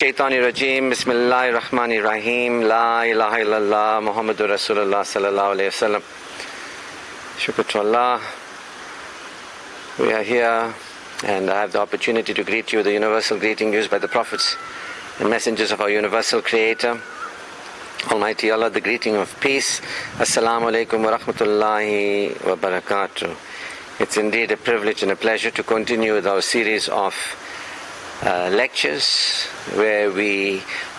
Shaitani Rajim, Bismillahir Rahmanir Rahim, La ilaha illallah, Muhammadur Rasulullah sallallahu alayhi wasallam. Shukr to Allah. We are here and I have the opportunity to greet you, the universal greeting used by the prophets and messengers of our universal creator, Almighty Allah, the greeting of peace. Assalamu alaikum wa rahmatullahi wa barakatuh. It's indeed a privilege and a pleasure to continue with our series of lectures where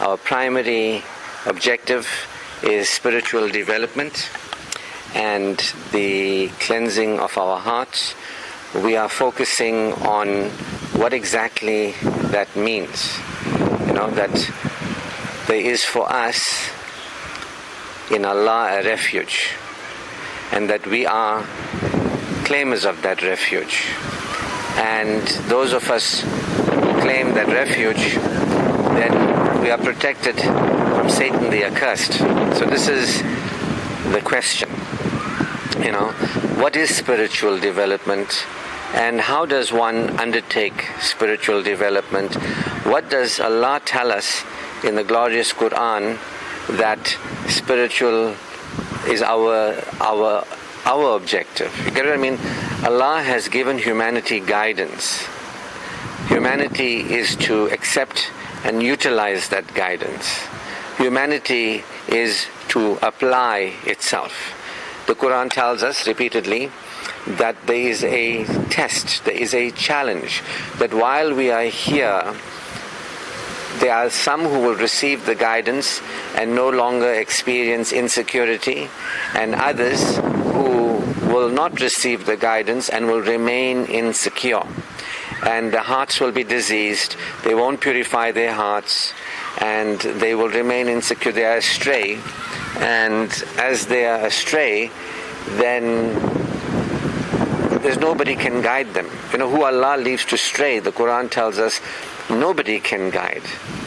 our primary objective is spiritual development and the cleansing of our hearts. We are focusing on what exactly that means. That there is for us in Allah a refuge, and that we are claimers of that refuge. And those of us who claim that refuge, then we are protected from Satan the accursed. So this is the question. What is spiritual development? And how does one undertake spiritual development? What does Allah tell us in the glorious Quran that spiritual is our objective? You get what I mean? Allah has given humanity guidance. Humanity is to accept and utilize that guidance. Humanity is to apply itself. The Quran tells us repeatedly that there is a test, there is a challenge, that while we are here, there are some who will receive the guidance and no longer experience insecurity, and others who will not receive the guidance and will remain insecure. And the hearts will be diseased, they won't purify their hearts, and they will remain insecure, they are astray. And as they are astray, then there's nobody can guide them. Who Allah leaves to stray, the Quran tells us, nobody can guide.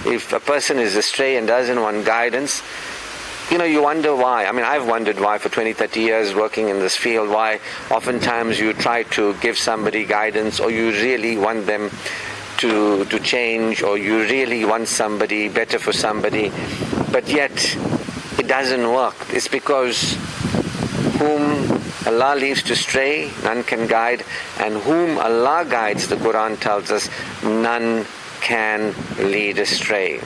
If a person is astray and doesn't want guidance, you wonder why. I've wondered why for 20, 30 years working in this field, why oftentimes you try to give somebody guidance, or you really want them to change, or you really want somebody better for somebody, but yet it doesn't work. It's because whom Allah leaves to stray, none can guide, and whom Allah guides, the Quran tells us, none can lead astray.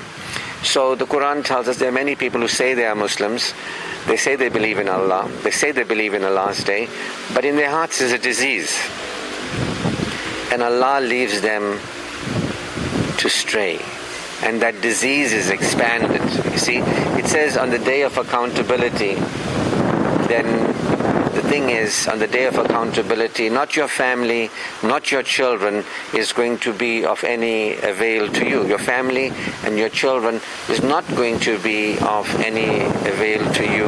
So the Quran tells us there are many people who say they are Muslims, they say they believe in Allah, they say they believe in the last day, but in their hearts is a disease, and Allah leaves them to stray, and that disease is expanded. You see, it says on the day of accountability, then the thing is, on the day of accountability, not your family, not your children is going to be of any avail to you. Your family and your children is not going to be of any avail to you.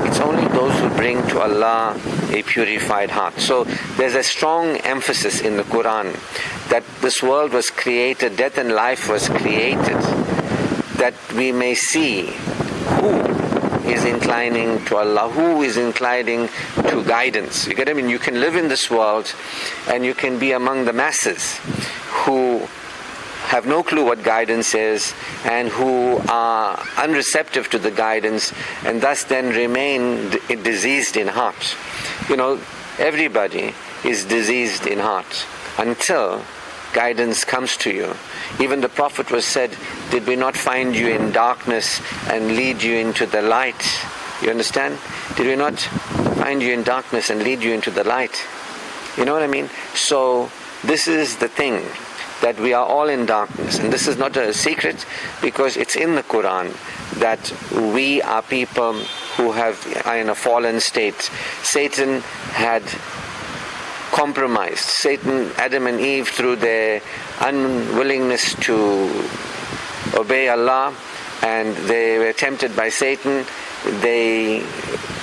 It's only those who bring to Allah a purified heart. So there's a strong emphasis in the Quran that this world was created, death and life was created, that we may see who is inclining to Allah, who is inclining to guidance. You get what I mean? You can live in this world and you can be among the masses who have no clue what guidance is and who are unreceptive to the guidance, and thus then remain diseased in heart. Everybody is diseased in heart until guidance comes to you. Even the Prophet was said, did we not find you in darkness and lead you into the light? You understand? Did we not find you in darkness and lead you into the light? You know what I mean? So this is the thing, that we are all in darkness, and this is not a secret because it's in the Quran that we are people who are in a fallen state. Satan had compromised. Adam and Eve, through their unwillingness to obey Allah, and they were tempted by Satan, they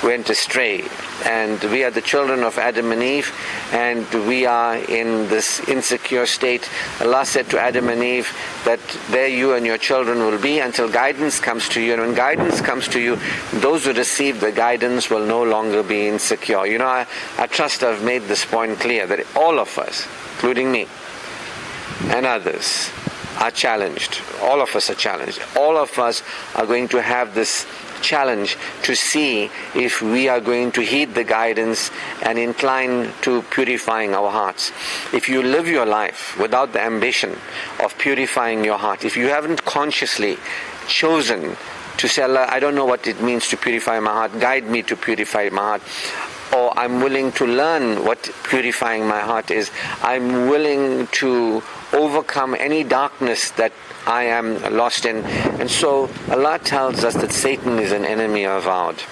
went astray. And we are the children of Adam and Eve, and we are in this insecure state. Allah said to Adam and Eve that there you and your children will be until guidance comes to you. And when guidance comes to you, those who receive the guidance will no longer be insecure. I trust I've made this point clear, that all of us, including me and others, are challenged. All of us are challenged. All of us are going to have this challenge to see if we are going to heed the guidance and incline to purifying our hearts. If you live your life without the ambition of purifying your heart, if you haven't consciously chosen to say, Allah, I don't know what it means to purify my heart, guide me to purify my heart, or I'm willing to learn what purifying my heart is, I'm willing to overcome any darkness that I am lost in. And so Allah tells us that Satan is an enemy avowed,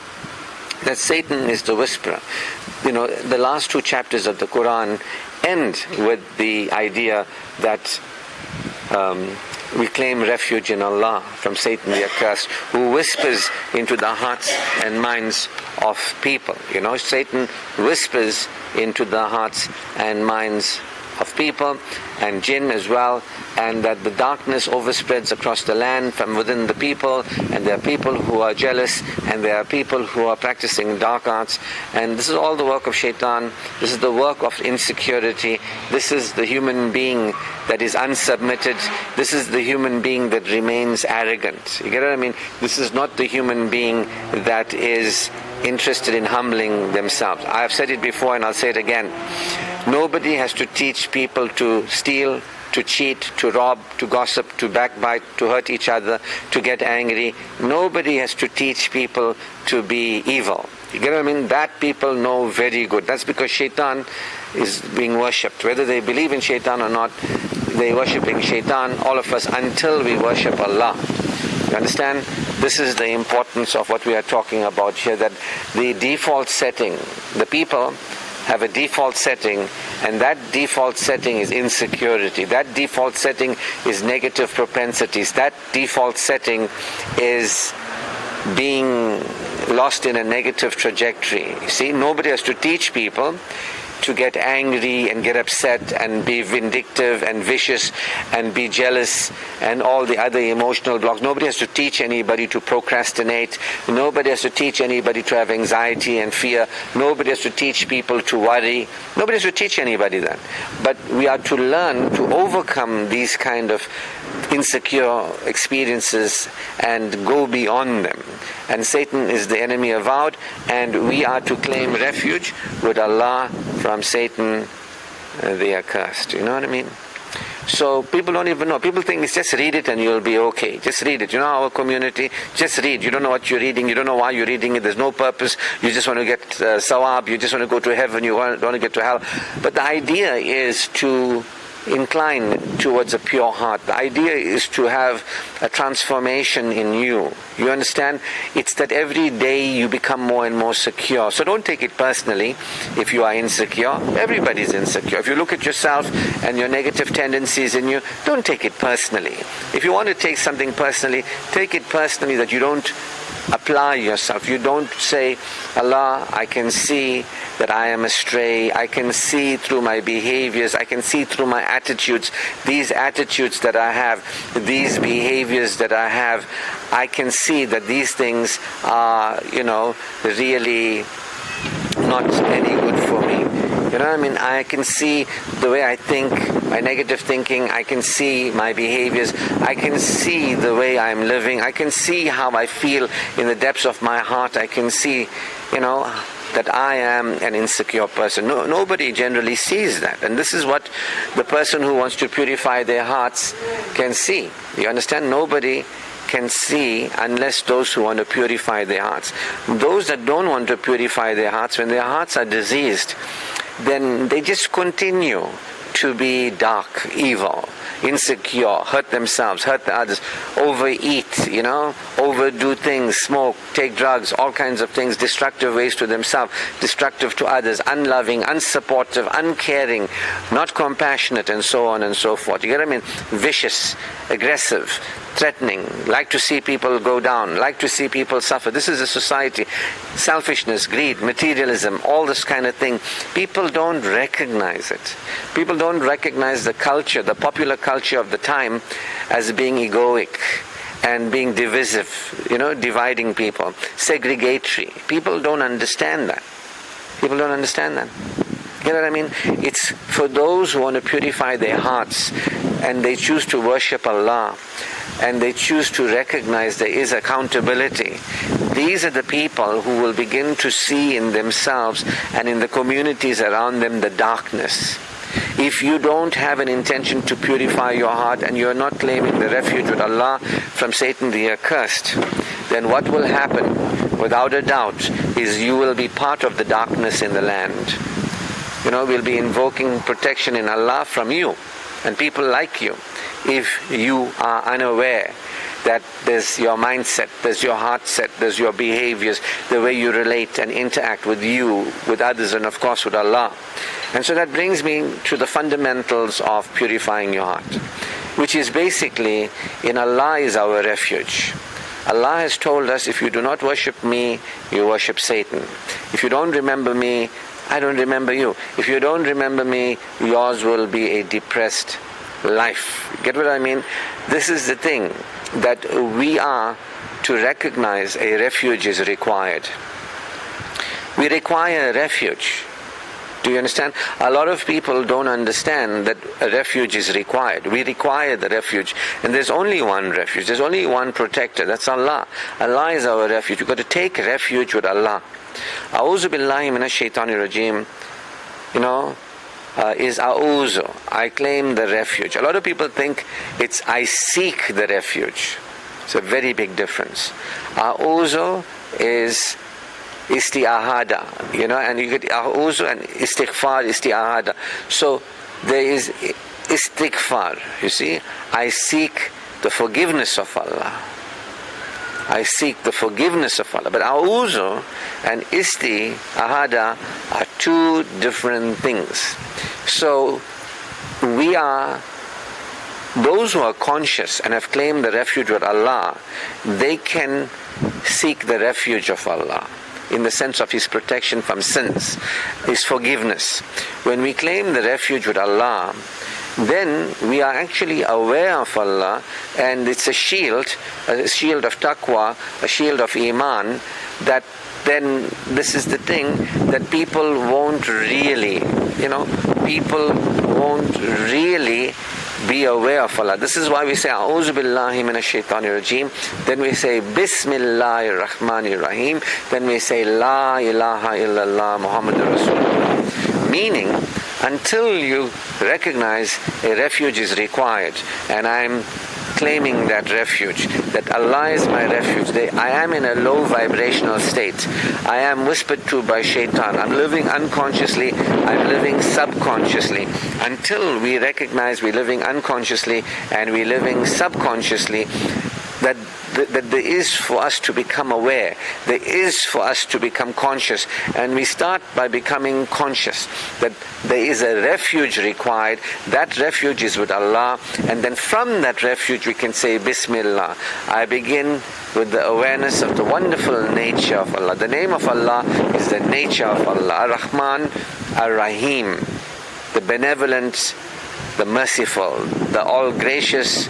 that Satan is the whisperer. The last 2 chapters of the Quran end with the idea that we claim refuge in Allah from Satan the accursed, who whispers into the hearts and minds of people. Satan whispers into the hearts and minds of people and jinn as well, and that the darkness overspreads across the land from within the people, and there are people who are jealous, and there are people who are practicing dark arts, and this is all the work of shaitan. This is the work of insecurity. This is the human being that is unsubmitted. This is the human being that remains arrogant. You get what I mean? This is not the human being that is interested in humbling themselves. I have said it before and I'll say it again. Nobody has to teach people to steal, to cheat, to rob, to gossip, to backbite, to hurt each other, to get angry. Nobody has to teach people to be evil. You get what I mean? That people know very good. That's because shaitan is being worshipped. Whether they believe in shaitan or not, they're worshipping shaitan, all of us, until we worship Allah. You understand? This is the importance of what we are talking about here, that the default setting, the people have a default setting, and that default setting is insecurity. That default setting is negative propensities. That default setting is being lost in a negative trajectory. You see, nobody has to teach people to get angry and get upset and be vindictive and vicious and be jealous and all the other emotional blocks. Nobody has to teach anybody to procrastinate. Nobody has to teach anybody to have anxiety and fear. Nobody has to teach people to worry. Nobody has to teach anybody that. But we are to learn to overcome these kind of insecure experiences and go beyond them. And Satan is the enemy avowed, and we are to claim refuge with Allah from Satan the accursed. You know what I mean? So people don't even know. People think it's just read it and you'll be okay. Just read it. Our community, just read. You don't know what you're reading. You don't know why you're reading it. There's no purpose. You just want to get sawab. You just want to go to heaven. You want to get to hell. But the idea is to incline towards a pure heart. The idea is to have a transformation in you. You understand? It's that every day you become more and more secure. So don't take it personally if you are insecure. Everybody's insecure. If you look at yourself and your negative tendencies in you, don't take it personally. If you want to take something personally, take it personally that you don't apply yourself. You don't say, Allah, I can see that I am astray. I can see through my behaviors. I can see through my attitudes. These attitudes that I have, these behaviors that I have, I can see that these things are, really not any good for me. You know what I mean? I can see the way I think, my negative thinking. I can see my behaviors. I can see the way I'm living. I can see how I feel in the depths of my heart. I can see, that I am an insecure person. Nobody generally sees that. And this is what the person who wants to purify their hearts can see. You understand? Nobody can see unless those who want to purify their hearts. Those that don't want to purify their hearts, when their hearts are diseased, then they just continue to be dark, evil, insecure, hurt themselves, hurt the others, overeat, overdo things, smoke, take drugs, all kinds of things, destructive ways to themselves, destructive to others, unloving, unsupportive, uncaring, not compassionate, and so on and so forth. You get what I mean? Vicious, aggressive, threatening, like to see people go down, like to see people suffer. This is a society. Selfishness, greed, materialism, all this kind of thing. People don't recognize it. People don't recognize the culture, the popular culture of the time, as being egoic and being divisive, dividing people, segregatory. People don't understand that. People don't understand that. You know what I mean? It's for those who want to purify their hearts and they choose to worship Allah and they choose to recognize there is accountability. These are the people who will begin to see in themselves and in the communities around them the darkness. If you don't have an intention to purify your heart and you're not claiming the refuge with Allah from Satan the accursed, then what will happen, without a doubt, is you will be part of the darkness in the land. We'll be invoking protection in Allah from you and people like you if you are unaware that there's your mindset, there's your heart set, there's your behaviors, the way you relate and interact with you, with others, and of course with Allah. And so that brings me to the fundamentals of purifying your heart, which is basically, in Allah is our refuge. Allah has told us, if you do not worship me, you worship Satan. If you don't remember me, I don't remember you. If you don't remember me, yours will be a depressed life. Get what I mean? This is the thing, that we are to recognize a refuge is required. We require a refuge. Do you understand? A lot of people don't understand that a refuge is required. We require the refuge. And there's only one refuge. There's only one protector. That's Allah. Allah is our refuge. You've got to take refuge with Allah. A'udhu billahi minash shaitanir rajim. Is a'udhu. I claim the refuge. A lot of people think it's I seek the refuge. It's a very big difference. A'udhu is isti'ahada, and you get a'udhu and istighfar, isti'ahada. So there is istighfar, you see. I seek the forgiveness of Allah. I seek the forgiveness of Allah. But a'udhu and isti'ahada are two different things. So we are, those who are conscious and have claimed the refuge with Allah, they can seek the refuge of Allah in the sense of His protection from sins, His forgiveness. When we claim the refuge with Allah, then we are actually aware of Allah, and it's a shield of taqwa, a shield of iman, that then this is the thing that people won't really be aware of Allah. This is why we say A'udhu billahi minash shaitanir rajim. Then we say Bismillahir Rahmanir Rahim. Then we say La ilaha illallah Muhammadur Rasulullah. Meaning, until you recognize a refuge is required, and I'm claiming that refuge, that Allah is my refuge, I am in a low vibrational state, I am whispered to by shaitan, I'm living unconsciously, I'm living subconsciously. Until we recognize we're living unconsciously and we're living subconsciously, that there is for us to become aware, there is for us to become conscious, and we start by becoming conscious that there is a refuge required. That refuge is with Allah, and then from that refuge we can say Bismillah. I begin with the awareness of the wonderful nature of Allah. The name of Allah is the nature of Allah. Ar-Rahman, Ar-Rahim, the benevolent, the merciful, the all-gracious,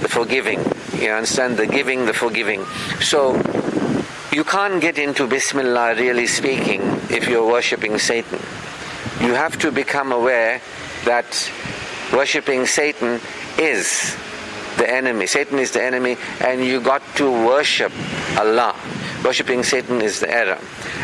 the forgiving. You understand? The giving, the forgiving. So you can't get into Bismillah, really speaking, if you're worshipping Satan. You have to become aware that worshipping Satan is the enemy. Satan is the enemy, and you got to worship Allah. Worshipping Satan is the error.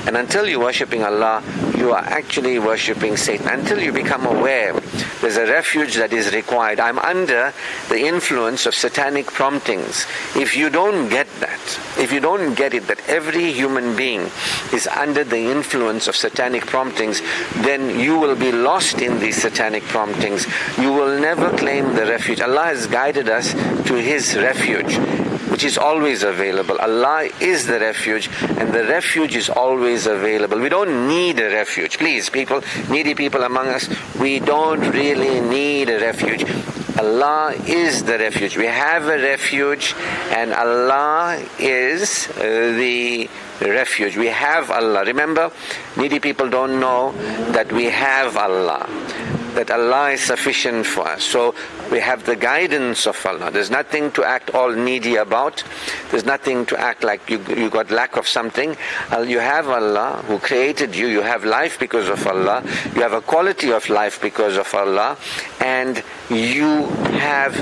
And until you're worshipping Allah, you are actually worshipping Satan. Until you become aware there's a refuge that is required. I'm under the influence of satanic promptings. If you don't get that, if you don't get it, that every human being is under the influence of satanic promptings, then you will be lost in these satanic promptings. You will never claim the refuge. Allah has guided us to His refuge, which is always available. Allah is the refuge, and the refuge is always available. We don't need a refuge. Please, people, needy people among us, we don't really need a refuge. Allah is the refuge. We have a refuge, and Allah is the refuge. We have Allah. Remember, needy people don't know that we have Allah. that Allah is sufficient for us. So we have the guidance of Allah. There's nothing to act all needy about. There's nothing to act like you got lack of something. You have Allah who created you. You have life because of Allah. You have a quality of life because of Allah. And you have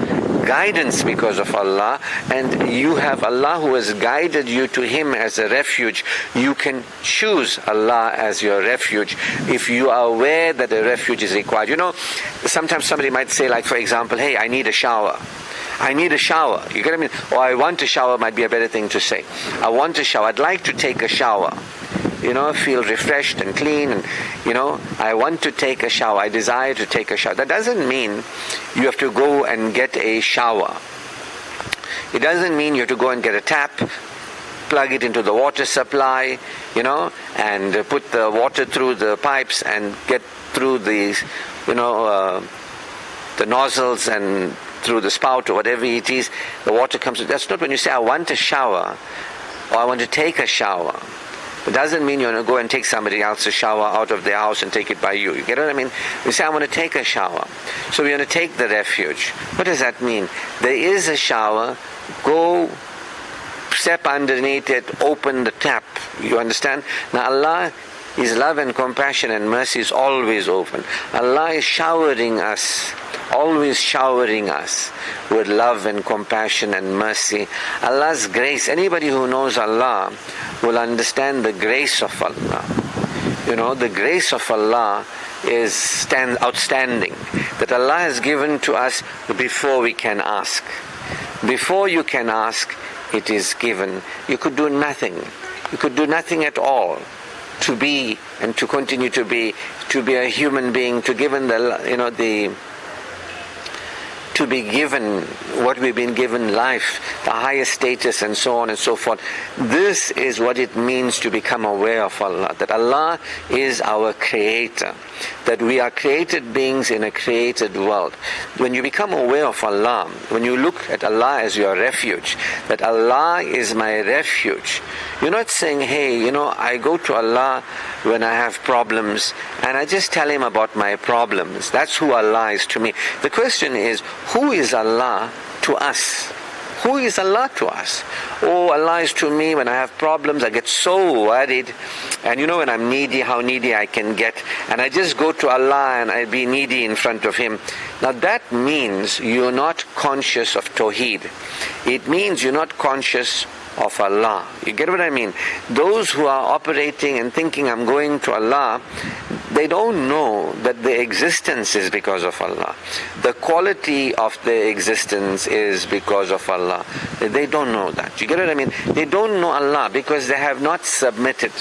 guidance because of Allah, and you have Allah who has guided you to Him as a refuge. You can choose Allah as your refuge if you are aware that a refuge is required. You know, sometimes somebody might say, like for example, hey, I need a shower. I need a shower. You get what I mean? Or I want a shower might be a better thing to say. I want a shower. I'd like to take a shower. You know, feel refreshed and clean, and you know, I want to take a shower. I desire to take a shower. That doesn't mean you have to go and get a shower. It doesn't mean you have to go and get a tap, plug it into the water supply, you know, and put the water through the pipes and get through these, you know, the nozzles and through the spout or whatever it is. The water comes. That's not when you say, I want a shower or I want to take a shower. It doesn't mean you're going to go and take somebody else's shower out of their house and take it by you. You get what I mean? You say, I want to take a shower. So we're going to take the refuge. What does that mean? There is a shower. Go step underneath it, open the tap. You understand? Now Allah, His love and compassion and mercy is always open. Allah is showering us, always showering us with love and compassion and mercy. Allah's grace. Anybody who knows Allah will understand the grace of Allah. You know, the grace of Allah is outstanding. That Allah has given to us before we can ask. Before you can ask, it is given. You could do nothing. You could do nothing at all to be and to continue to be a human being, to be given what we've been given, life, the highest status and so on and so forth. This is what it means to become aware of Allah, that Allah is our creator, that we are created beings in a created world. When you become aware of Allah, when you look at Allah as your refuge, that Allah is my refuge, you're not saying, hey, you know, I go to Allah when I have problems and I just tell Him about my problems. That's who Allah is to me. The question is, who is Allah to us? Who is Allah to us? Oh, Allah is to me when I have problems. I get so worried. And you know, when I'm needy, how needy I can get. And I just go to Allah and I be needy in front of Him. Now that means you're not conscious of Tawheed. It means you're not conscious of Allah. You get what I mean? Those who are operating and thinking I'm going to Allah, they don't know that the existence is because of Allah. The quality of the existence is because of Allah. They don't know that. You get what I mean? They don't know Allah because they have not submitted.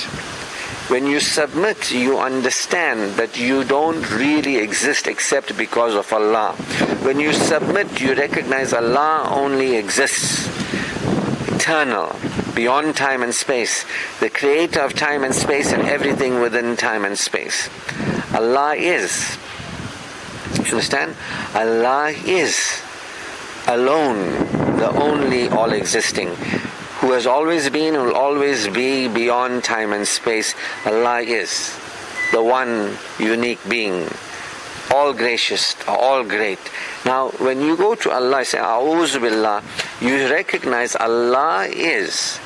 When you submit, you understand that you don't really exist except because of Allah. When you submit, you recognize Allah only exists. Eternal, beyond time and space, the creator of time and space and everything within time and space. Allah is. You understand? Allah is alone, the only all-existing, who has always been and will always be beyond time and space. Allah is the one unique being, all gracious, all great. Now, when you go to Allah, say, A'udhu Billah, you recognize Allah is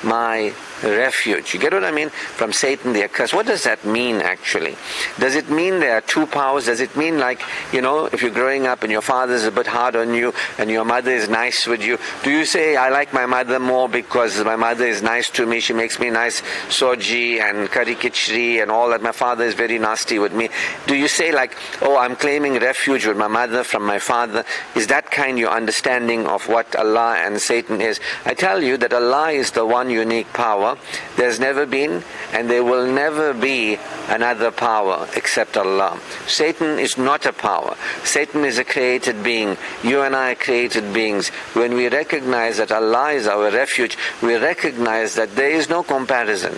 my refuge. You get what I mean? From Satan, the accursed. What does that mean actually? Does it mean there are two powers? Does it mean like, you know, if you're growing up and your father is a bit hard on you and your mother is nice with you, do you say, I like my mother more because my mother is nice to me, she makes me nice soji and curry khichdi and all that, my father is very nasty with me? Do you say like, oh, I'm claiming refuge with my mother from my father? Is that kind of your understanding of what Allah and Satan is? I tell you that Allah is the one unique power. There's never been and there will never be another power except Allah. Satan is not a power. Satan is a created being. You and I are created beings. When we recognize that Allah is our refuge, we recognize that there is no comparison.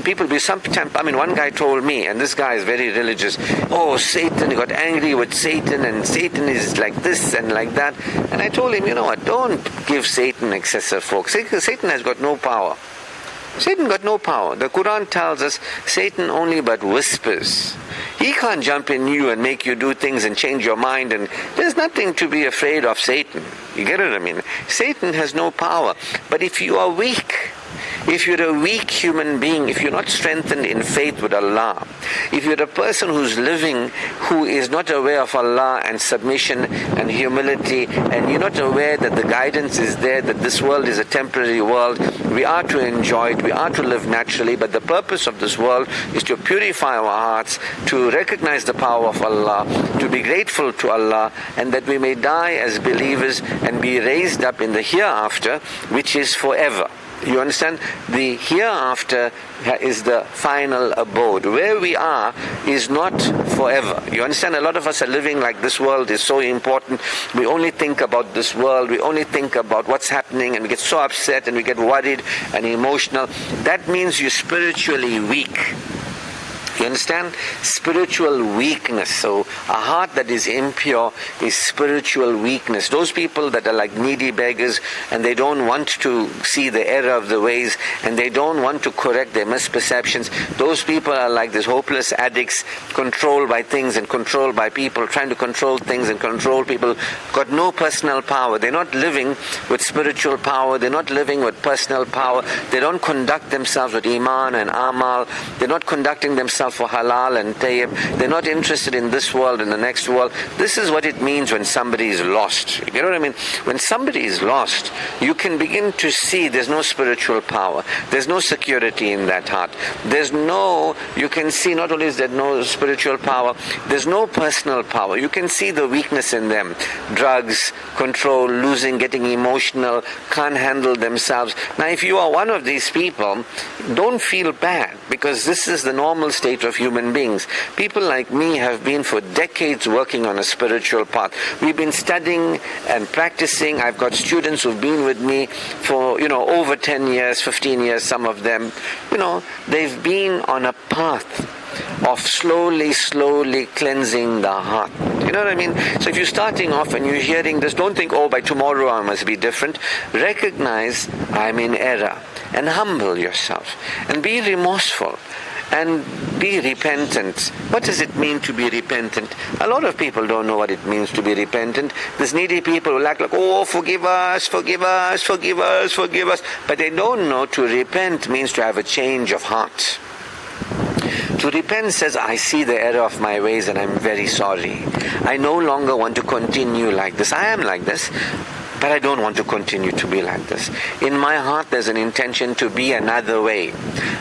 People be sometimes, one guy told me, and this guy is very religious, oh, Satan, he got angry with Satan, and Satan is like this and like that. And I told him, you know what, don't give Satan excessive focus. Satan has got no power. Satan got no power. The Quran tells us Satan only but whispers. He can't jump in you and make you do things and change your mind, and there's nothing to be afraid of Satan. You get what I mean? Satan has no power. But if you are weak, if you're a weak human being, if you're not strengthened in faith with Allah, if you're a person who's living, who is not aware of Allah and submission and humility, and you're not aware that the guidance is there, that this world is a temporary world, we are to enjoy it, we are to live naturally, but the purpose of this world is to purify our hearts, to recognize the power of Allah, to be grateful to Allah, and that we may die as believers and be raised up in the hereafter, which is forever. You understand? The hereafter is the final abode. Where we are is not forever. You understand? A lot of us are living like this world is so important. We only think about this world. We only think about what's happening, and we get so upset and we get worried and emotional. That means you're spiritually weak. You understand? Spiritual weakness. So a heart that is impure is spiritual weakness. Those people that are like needy beggars, and they don't want to see the error of the ways, and they don't want to correct their misperceptions, those people are like these hopeless addicts, controlled by things and controlled by people, trying to control things and control people, got no personal power. They're not living with spiritual power. They're not living with personal power. They don't conduct themselves with iman and amal. They're not conducting themselves for halal and tayyib. They're not interested in this world and the next world. This is what it means when somebody is lost. You know what I mean? When somebody is lost, you can begin to see there's no spiritual power. There's no security in that heart. You can see not only is there no spiritual power, there's no personal power. You can see the weakness in them. Drugs, control, losing, getting emotional, can't handle themselves. Now if you are one of these people, don't feel bad, because this is the normal state of human beings. People like me have been for decades working on a spiritual path. We've been studying and practicing. I've got students who've been with me for, over 10 years, 15 years, some of them. They've been on a path of slowly cleansing the heart. You know what I mean? So if you're starting off and you're hearing this, don't think, by tomorrow I must be different. Recognize I'm in error, and humble yourself, and be remorseful, and be repentant. What does it mean to be repentant? A lot of people don't know what it means to be repentant. There's needy people who act like, forgive us, forgive us, forgive us, forgive us. But they don't know to repent means to have a change of heart. To repent says, I see the error of my ways and I'm very sorry. I no longer want to continue like this. I am like this, but I don't want to continue to be like this. In my heart there's an intention to be another way.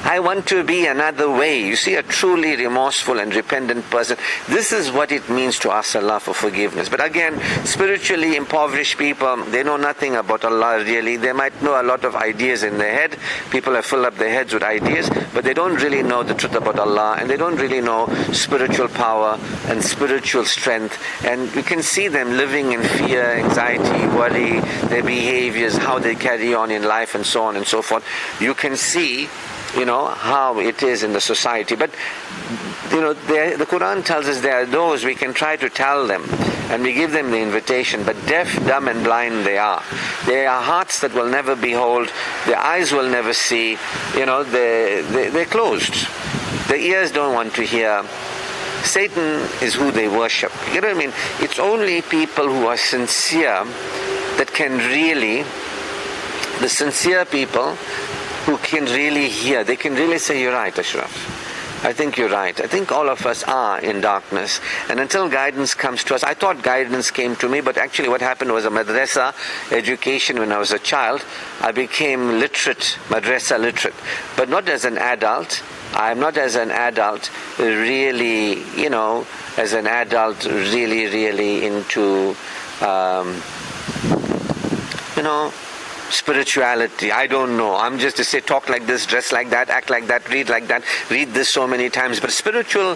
I want to be another way. You see, a truly remorseful and repentant person, this is what it means to ask Allah for forgiveness. But again, spiritually impoverished people, they know nothing about Allah really. They might know a lot of ideas in their head. People have filled up their heads with ideas, but they don't really know the truth about Allah, and they don't really know spiritual power and spiritual strength. And you can see them living in fear, anxiety, worry, their behaviors, how they carry on in life, and so on and so forth. You can see, how it is in the society. But, the Quran tells us there are those we can try to tell them, and we give them the invitation, but deaf, dumb and blind they are. They are hearts that will never behold, their eyes will never see, they're closed. Their ears don't want to hear. Satan is who they worship. You know what I mean? It's only people who are sincere that can really, the sincere people who can really hear, they can really say, you're right, Ashraf. I think you're right. I think all of us are in darkness. And until guidance comes to us, I thought guidance came to me, but actually what happened was a madrasa education when I was a child. I became literate, madrasa literate, but not as an adult. I'm not as an adult really, as an adult really into, spirituality. I don't know. I'm just to say, talk like this, dress like that, act like that, read this so many times. But spiritual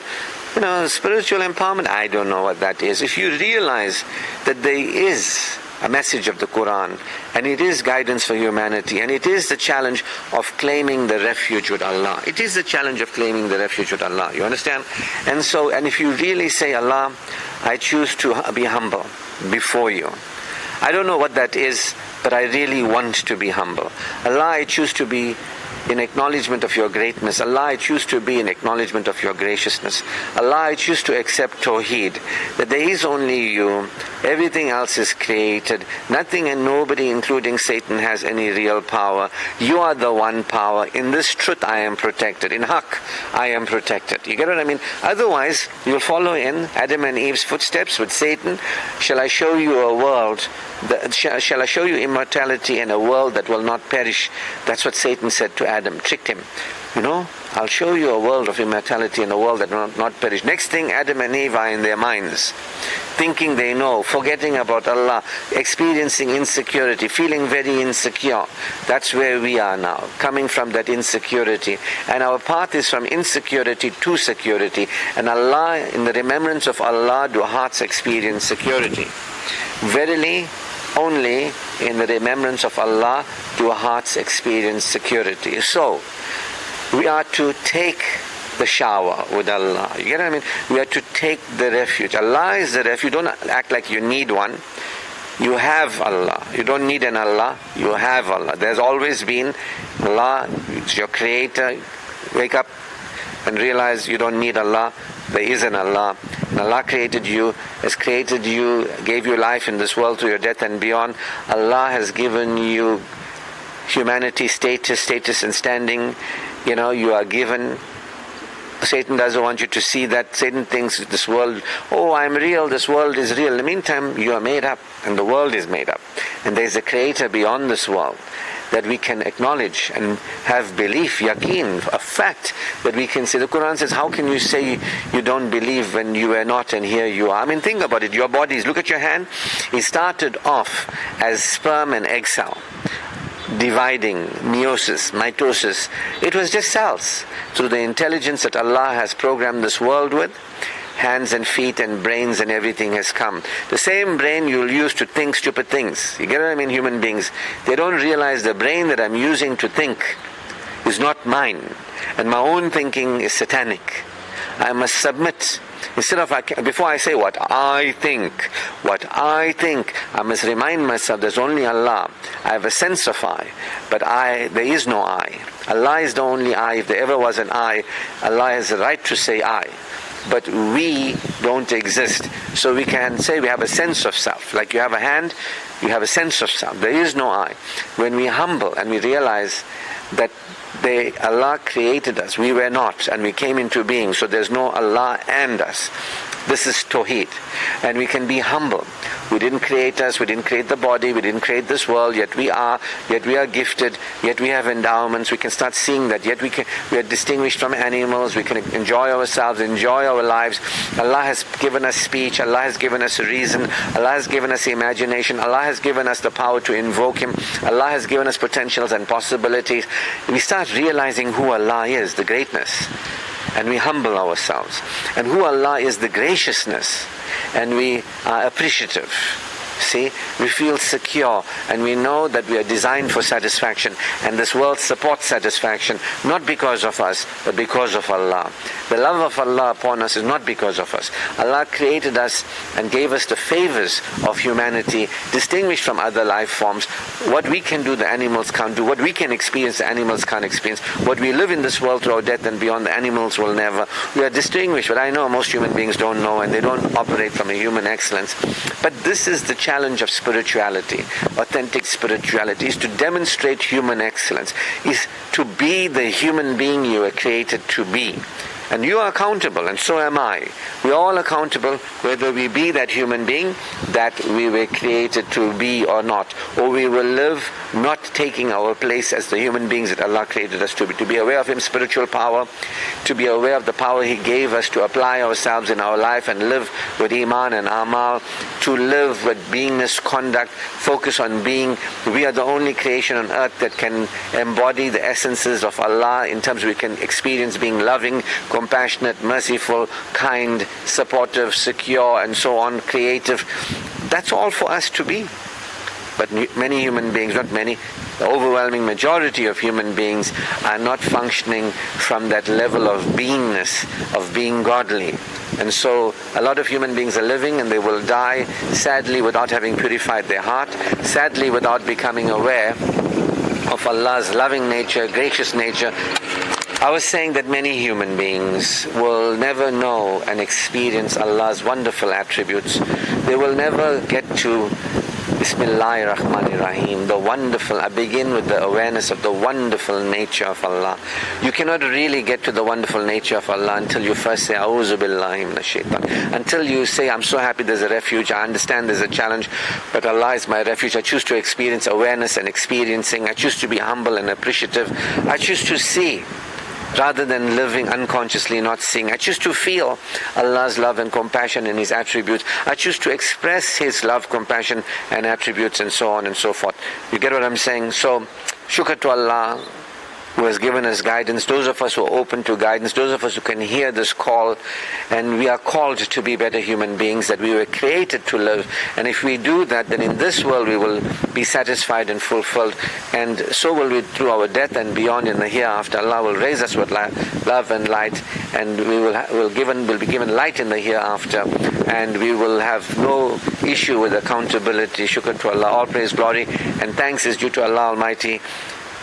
empowerment, I don't know what that is. If you realize that there is a message of the Quran, and it is guidance for humanity, and it is the challenge of claiming the refuge with Allah. It is the challenge of claiming the refuge with Allah. You understand? And if you really say, Allah, I choose to be humble before you. I don't know what that is, but I really want to be humble. Allah, I choose to be in acknowledgement of your greatness. Allah, I choose to be in acknowledgement of your graciousness. Allah, I choose to accept Tawheed, that there is only you, everything else is created, nothing and nobody, including Satan, has any real power. You are the one power. In this truth I am protected. In Haqq I am protected. You get what I mean? Otherwise, you'll follow in Adam and Eve's footsteps with Satan. Shall I show you a world, shall I show you immortality and a world that will not perish? That's what Satan said to Adam, tricked him. I'll show you a world of immortality and a world that will not perish. Next thing, Adam and Eve are in their minds, thinking they know, forgetting about Allah, experiencing insecurity, feeling very insecure. That's where we are now, coming from that insecurity. And our path is from insecurity to security. And Allah, in the remembrance of Allah, do hearts experience security. Verily, only in the remembrance of Allah do hearts experience security. So, we are to take the shower with Allah. You get what I mean? We are to take the refuge. Allah is the refuge. Don't act like you need one. You have Allah. You don't need an Allah. You have Allah. There's always been Allah. It's your creator. Wake up and realize you don't need Allah. There is an Allah. And Allah created you, has created you, gave you life in this world to your death and beyond. Allah has given you humanity, status and standing. You are given. Satan doesn't want you to see that. Satan thinks this world, I'm real, this world is real. In the meantime, you are made up, and the world is made up. And there's a creator beyond this world that we can acknowledge and have belief, yaqeen, a fact that we can say. The Quran says, how can you say you don't believe when you are not and here you are? I mean, think about it. Your bodies, look at your hand. It started off as sperm and egg cell, dividing, meiosis, mitosis. It was just cells. Through the intelligence that Allah has programmed this world with, hands and feet and brains and everything has come. The same brain you'll use to think stupid things. You get what I mean? Human beings, they don't realize the brain that I'm using to think is not mine. And my own thinking is satanic. I must submit. Instead of, before I say what I think, I must remind myself there's only Allah. I have a sense of I, but there is no I. Allah is the only I. If there ever was an I, Allah has the right to say I. But we don't exist. So we can say we have a sense of self. Like you have a hand, you have a sense of self. There is no I. When we humble and we realize that Allah created us, we were not, and we came into being, so there's no Allah and us. This is Tawheed. And we can be humble. We didn't create us, we didn't create the body, we didn't create this world, yet we are gifted, yet we have endowments. We can start seeing that, yet we are distinguished from animals, we can enjoy ourselves, enjoy our lives. Allah has given us speech, Allah has given us a reason, Allah has given us imagination, Allah has given us the power to invoke Him, Allah has given us potentials and possibilities. We start realizing who Allah is, the greatness. And we humble ourselves. And who Allah is, the graciousness. And we are appreciative. See, we feel secure and we know that we are designed for satisfaction, and this world supports satisfaction not because of us but because of Allah. The love of Allah upon us is not because of us. Allah created us and gave us the favors of humanity, distinguished from other life forms. What we can do the animals can't do. What we can experience the animals can't experience. What we live in this world through death and beyond, the animals will never. We are distinguished, but I know most human beings don't know, and they don't operate from a human excellence. But this is the challenge of spirituality. Authentic spirituality is to demonstrate human excellence, is to be the human being you were created to be. And you are accountable, and so am I. We're all accountable whether we be that human being that we were created to be or not. Or we will live not taking our place as the human beings that Allah created us to be. To be aware of His spiritual power, to be aware of the power He gave us to apply ourselves in our life and live with Iman and Amal, to live with beingness, conduct, focus on being. We are the only creation on earth that can embody the essences of Allah in terms we can experience being loving, compassionate, merciful, kind, supportive, secure, and so on, creative. That's all for us to be. But many human beings, not many, the overwhelming majority of human beings are not functioning from that level of beingness, of being godly. And so a lot of human beings are living and they will die, sadly, without having purified their heart, sadly, without becoming aware of Allah's loving nature, gracious nature. I was saying that many human beings will never know and experience Allah's wonderful attributes. They will never get to Bismillahir Rahmanir Rahim, the wonderful. I begin with the awareness of the wonderful nature of Allah. You cannot really get to the wonderful nature of Allah until you first say, A'udhu Billahi Minash Shaitan. Until you say, I'm so happy there's a refuge, I understand there's a challenge, but Allah is my refuge. I choose to experience awareness and experiencing. I choose to be humble and appreciative. I choose to see, rather than living unconsciously, not seeing. I choose to feel Allah's love and compassion and His attributes. I choose to express His love, compassion and attributes, and so on and so forth. You get what I'm saying? So, shukr to Allah who has given us guidance, those of us who are open to guidance, those of us who can hear this call, and we are called to be better human beings, that we were created to live, and if we do that, then in this world we will be satisfied and fulfilled, and so will we through our death and beyond in the hereafter. Allah will raise us with love and light, and we'll be given light in the hereafter, and we will have no issue with accountability. Shukr to Allah. All praise, glory and thanks is due to Allah Almighty.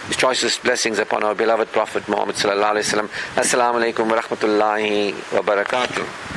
His choicest blessings upon our beloved Prophet Muhammad sallallahu alaihi wasallam. Assalamu alaikum wa rahmatullahi wa barakatuh.